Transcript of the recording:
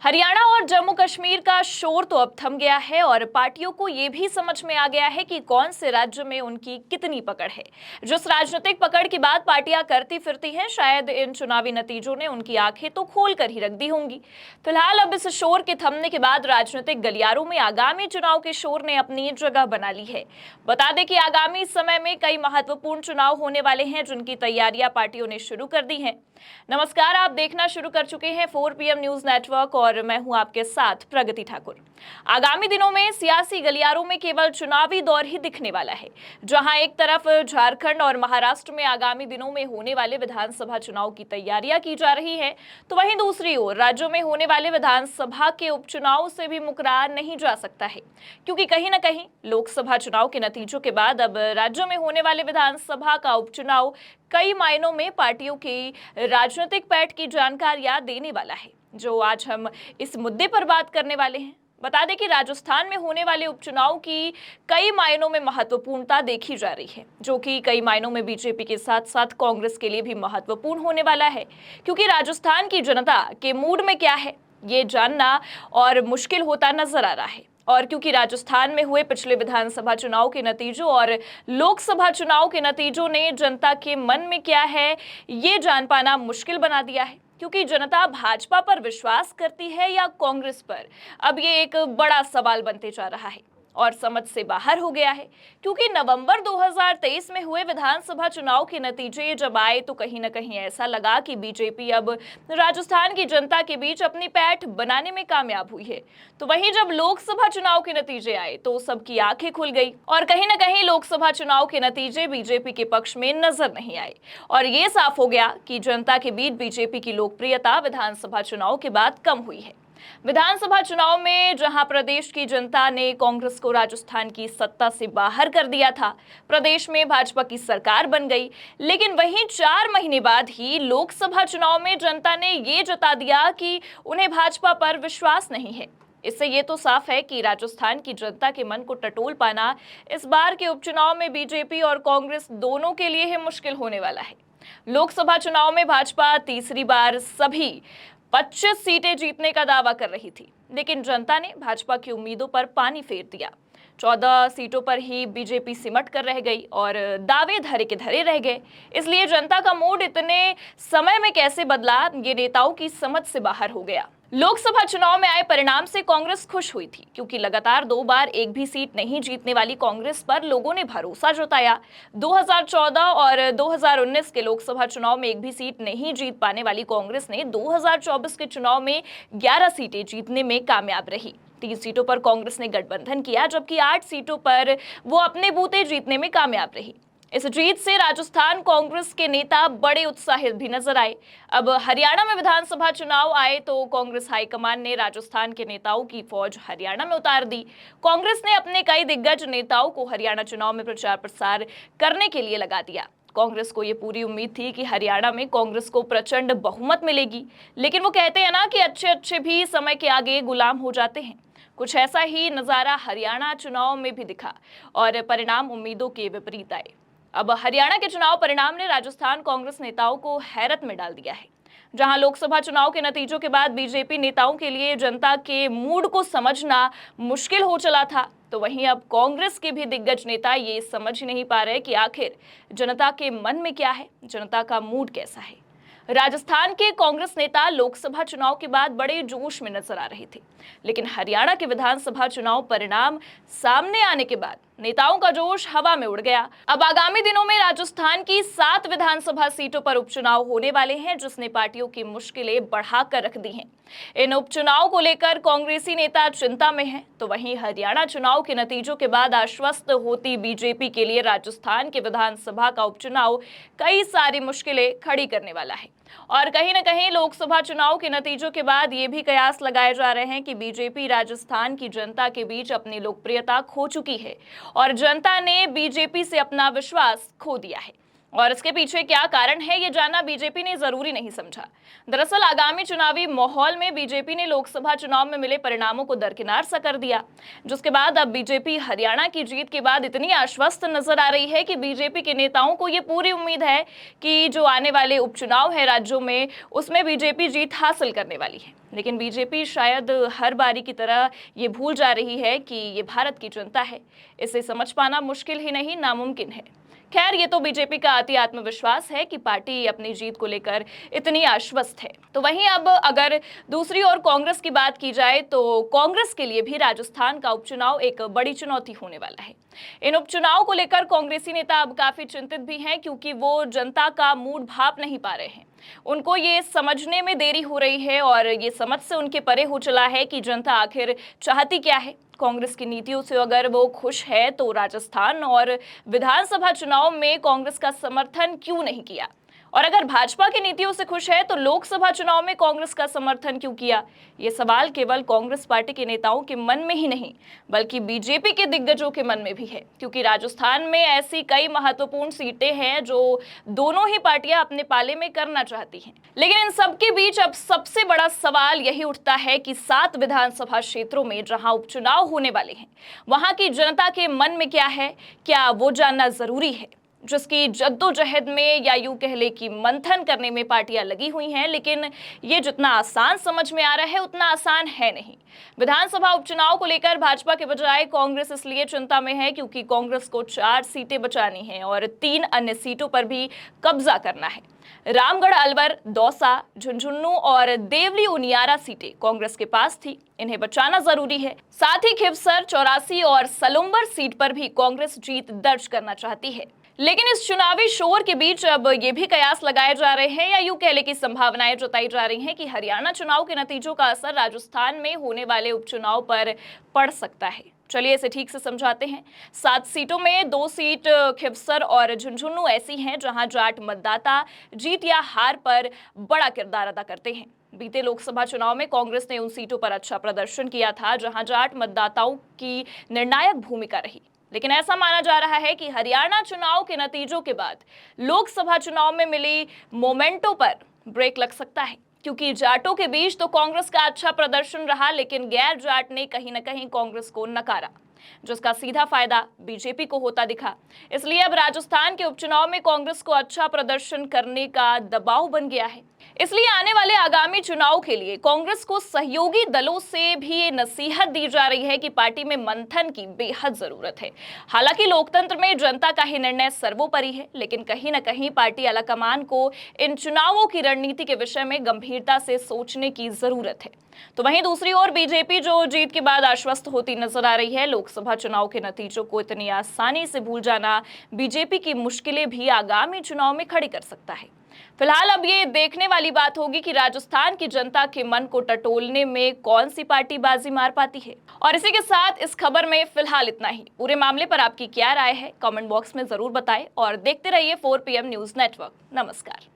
हरियाणा और जम्मू कश्मीर का शोर तो अब थम गया है और पार्टियों को ये भी समझ में आ गया है कि कौन से राज्य में उनकी कितनी पकड़ है। जिस राजनीतिक पकड़ की बात पार्टियां करती फिरती हैं, शायद इन चुनावी नतीजों ने उनकी आंखें तो खोल कर ही रख दी होंगी। फिलहाल अब इस शोर के थमने के बाद राजनीतिक गलियारों में आगामी चुनाव के शोर ने अपनी जगह बना ली है। बता दें कि आगामी समय में कई महत्वपूर्ण चुनाव होने वाले हैं, जिनकी तैयारियां पार्टियों ने शुरू कर दी हैं। नमस्कार, आप देखना शुरू कर चुके हैं 4 PM न्यूज नेटवर्क और मैं हूं आपके साथ प्रगति ठाकुर। आगामी दिनों में सियासी गलियारों में केवल चुनावी दौर ही दिखने वाला है। जहां एक तरफ झारखंड और महाराष्ट्र में आगामी दिनों में होने वाले विधानसभा चुनाव की तैयारियां की जा रही है, तो वहीं दूसरी ओर राज्यों में होने वाले विधानसभा के उपचुनाव से भी मुकरा नहीं जा सकता है, क्योंकि कहीं ना कहीं लोकसभा चुनाव के नतीजों के बाद अब राज्यों में होने वाले विधानसभा का उपचुनाव कई मायनों में पार्टियों की राजनीतिक पैठ की जानकारियां देने वाला है, जो आज हम इस मुद्दे पर बात करने वाले हैं। बता दें कि राजस्थान में होने वाले उपचुनाव की कई मायनों में महत्वपूर्णता देखी जा रही है, जो कि कई मायनों में बीजेपी के साथ साथ कांग्रेस के लिए भी महत्वपूर्ण होने वाला है, क्योंकि राजस्थान की जनता के मूड में क्या है ये जानना और मुश्किल होता नजर आ रहा है। और क्योंकि राजस्थान में हुए पिछले विधानसभा चुनाव के नतीजों और लोकसभा चुनाव के नतीजों ने जनता के मन में क्या है ये जान पाना मुश्किल बना दिया है, क्योंकि जनता भाजपा पर विश्वास करती है या कांग्रेस पर, अब ये एक बड़ा सवाल बनते जा रहा है और समझ से बाहर हो गया है। क्योंकि नवंबर 2023 में हुए विधानसभा चुनाव के नतीजे जब आए तो कहीं ना कहीं ऐसा लगा कि बीजेपी अब राजस्थान की जनता के बीच अपनी पैठ बनाने में कामयाब हुई है। तो वहीं जब लोकसभा चुनाव के नतीजे आए तो सबकी आंखें खुल गई और कहीं ना कहीं लोकसभा चुनाव के नतीजे बीजेपी के पक्ष में नजर नहीं आए और ये साफ हो गया कि जनता के बीच बीजेपी की लोकप्रियता विधानसभा चुनाव के बाद कम हुई है। विधानसभा चुनाव में जहां प्रदेश की जनता ने कांग्रेस को राजस्थान की सत्ता से बाहर कर दिया था, प्रदेश में भाजपा की सरकार बन गई, लेकिन वहीं 4 महीने बाद ही लोकसभा चुनाव में जनता ने ये जता दिया कि उन्हें भाजपा पर विश्वास नहीं है। इससे ये तो साफ है कि राजस्थान की जनता के मन को टटोल पाना इस बार के उपचुनाव में बीजेपी और कांग्रेस दोनों के लिए ही मुश्किल होने वाला है। लोकसभा चुनाव में भाजपा तीसरी बार सभी 25 सीटें जीतने का दावा कर रही थी, लेकिन जनता ने भाजपा की उम्मीदों पर पानी फेर दिया। 14 सीटों पर ही बीजेपी सिमट कर रह गई और दावे धरे के धरे रह गए। इसलिए जनता का मूड इतने समय में कैसे बदला, ये नेताओं की समझ से बाहर हो गया। लोकसभा चुनाव में आए परिणाम से कांग्रेस खुश हुई थी, क्योंकि लगातार 2 बार एक भी सीट नहीं जीतने वाली कांग्रेस पर लोगों ने भरोसा जताया। 2014 और 2019 के लोकसभा चुनाव में एक भी सीट नहीं जीत पाने वाली कांग्रेस ने 2024 के चुनाव में 11 सीटें जीतने में कामयाब रही। 30 सीटों पर कांग्रेस ने गठबंधन किया, जबकि 8 सीटों पर वो अपने बूते जीतने में कामयाब रही। इस जीत से राजस्थान कांग्रेस के नेता बड़े उत्साहित भी नजर आए। अब हरियाणा में विधानसभा चुनाव आए तो कांग्रेस हाईकमान ने राजस्थान के नेताओं की फौज हरियाणा में उतार दी। कांग्रेस ने अपने कई दिग्गज नेताओं को हरियाणा चुनाव में प्रचार प्रसार करने के लिए लगा दिया। कांग्रेस को ये पूरी उम्मीद थी कि हरियाणा में कांग्रेस को प्रचंड बहुमत मिलेगी, लेकिन वो कहते हैं ना कि अच्छे भी समय के आगे गुलाम हो जाते हैं। कुछ ऐसा ही नजारा हरियाणा चुनाव में भी दिखा और परिणाम उम्मीदों के विपरीत आए। अब हरियाणा के चुनाव परिणाम ने राजस्थान कांग्रेस नेताओं को हैरत में डाल दिया है। जहां लोकसभा चुनाव के नतीजों के बाद बीजेपी नेताओं के लिए जनता के मूड को समझना मुश्किल हो चला था, तो वहीं अब कांग्रेस के भी दिग्गज नेता ये समझ नहीं पा रहे कि आखिर जनता के मन में क्या है, जनता का मूड कैसा है। राजस्थान के कांग्रेस नेता लोकसभा चुनाव के बाद बड़े जोश में नजर आ रहे थे, लेकिन हरियाणा के विधानसभा चुनाव परिणाम सामने आने के बाद नेताओं का जोश हवा में उड़ गया। अब आगामी दिनों में राजस्थान की 7 विधानसभा सीटों पर उपचुनाव होने वाले हैं, जिसने पार्टियों की मुश्किलें बढ़ाकर रख दी हैं। इन उपचुनाव को लेकर कांग्रेसी नेता चिंता में हैं, तो वहीं हरियाणा चुनाव के नतीजों के बाद आश्वस्त होती बीजेपी के लिए राजस्थान के विधानसभा का उपचुनाव कई सारी मुश्किलें खड़ी करने वाला है। और कहीं ना कहीं लोकसभा चुनाव के नतीजों के बाद ये भी कयास लगाए जा रहे हैं कि बीजेपी राजस्थान की जनता के बीच अपनी लोकप्रियता खो चुकी है और जनता ने बीजेपी से अपना विश्वास खो दिया है। और इसके पीछे क्या कारण है, ये जानना बीजेपी ने जरूरी नहीं समझा। दरअसल आगामी चुनावी माहौल में बीजेपी ने लोकसभा चुनाव में मिले परिणामों को दरकिनार सा कर दिया, जिसके बाद अब बीजेपी हरियाणा की जीत के बाद इतनी आश्वस्त नजर आ रही है कि बीजेपी के नेताओं को ये पूरी उम्मीद है कि जो आने वाले उपचुनाव है राज्यों में, उसमें बीजेपी जीत हासिल करने वाली है। लेकिन बीजेपी शायद हर बारी की तरह ये भूल जा रही है कि ये भारत की जनता है। इसे समझ पाना मुश्किल ही नहीं, नामुमकिन है। खैर, ये तो बीजेपी का अति आत्मविश्वास है कि पार्टी अपनी जीत को लेकर इतनी आश्वस्त है। तो वहीं अब अगर दूसरी ओर कांग्रेस की बात की जाए तो कांग्रेस के लिए भी राजस्थान का उपचुनाव एक बड़ी चुनौती होने वाला है। इन उपचुनाव को लेकर कांग्रेसी नेता अब काफी चिंतित भी हैं, क्योंकि वो जनता का मूड भाप नहीं पा रहे हैं। उनको ये समझने में देरी हो रही है और ये समझ से उनके परे हो चला है कि जनता आखिर चाहती क्या है। कांग्रेस की नीतियों से अगर वो खुश है तो राजस्थान और विधानसभा चुनाव में कांग्रेस का समर्थन क्यों नहीं किया, और अगर भाजपा की नीतियों से खुश है तो लोकसभा चुनाव में कांग्रेस का समर्थन क्यों किया। ये सवाल केवल कांग्रेस पार्टी के नेताओं के मन में ही नहीं, बल्कि बीजेपी के दिग्गजों के मन में भी है, क्योंकि राजस्थान में ऐसी कई महत्वपूर्ण सीटें हैं जो दोनों ही पार्टियां अपने पाले में करना चाहती हैं। लेकिन इन सबके बीच अब सबसे बड़ा सवाल यही उठता है कि 7 विधानसभा क्षेत्रों में जहां उपचुनाव होने वाले हैं, वहां की जनता के मन में क्या है, क्या वो जानना जरूरी है, जिसकी जद्दोजहद में या यूं कह ले कि मंथन करने में पार्टियां लगी हुई हैं। लेकिन ये जितना आसान समझ में आ रहा है उतना आसान है नहीं। विधानसभा उपचुनाव को लेकर भाजपा के बजाय कांग्रेस इसलिए चिंता में है क्योंकि कांग्रेस को 4 सीटें बचानी हैं और 3 अन्य सीटों पर भी कब्जा करना है। रामगढ़, अलवर, दौसा, झुंझुनू और देवली उनियारा सीटें कांग्रेस के पास थी, इन्हें बचाना जरूरी है। साथ ही खिवसर, 84 और सलुम्बर सीट पर भी कांग्रेस जीत दर्ज करना चाहती है। लेकिन इस चुनावी शोर के बीच अब ये भी कयास लगाए जा रहे हैं या यूं कह ले कि संभावनाएं जताई जा रही हैं कि हरियाणा चुनाव के नतीजों का असर राजस्थान में होने वाले उपचुनाव पर पड़ सकता है। चलिए इसे ठीक से समझाते हैं। 7 सीटों में 2 सीट खिवसर और झुंझुनू ऐसी हैं जहां जाट मतदाता जीत या हार पर बड़ा किरदार अदा करते हैं। बीते लोकसभा चुनाव में कांग्रेस ने उन सीटों पर अच्छा प्रदर्शन किया था जहां जाट मतदाताओं की निर्णायक भूमिका रही। लेकिन ऐसा माना जा रहा है कि हरियाणा चुनाव के नतीजों के बाद लोकसभा चुनाव में मिली मोमेंटो पर ब्रेक लग सकता है, क्योंकि जाटों के बीच तो कांग्रेस का अच्छा प्रदर्शन रहा, लेकिन गैर जाट ने कहीं न कहीं कांग्रेस को नकारा, जिसका सीधा फायदा बीजेपी को होता दिखा। इसलिए अब राजस्थान के उपचुनाव में कांग्रेस को अच्छा प्रदर्शन करने का दबाव बन गया है। इसलिए आने वाले आगामी चुनाव के लिए कांग्रेस को सहयोगी दलों से भी ये नसीहत दी जा रही है कि पार्टी में मंथन की बेहद जरूरत है। हालांकि लोकतंत्र में जनता का ही निर्णय सर्वोपरि है, लेकिन कहीं न कहीं पार्टी आलाकमान को इन चुनावों की रणनीति के विषय में गंभीरता से सोचने की जरूरत है। तो वहीं दूसरी ओर बीजेपी जो जीत के बाद आश्वस्त होती नजर आ रही है, लोकसभा चुनाव के नतीजों को इतनी आसानी से भूल जाना बीजेपी की मुश्किलें भी आगामी चुनाव में खड़ी कर सकता है। फिलहाल अब ये देखने वाली बात होगी कि राजस्थान की जनता के मन को टटोलने में कौन सी पार्टी बाजी मार पाती है। और इसी के साथ इस खबर में फिलहाल इतना ही। पूरे मामले पर आपकी क्या राय है, कमेंट बॉक्स में जरूर बताएं और देखते रहिए 4 PM न्यूज नेटवर्क। नमस्कार।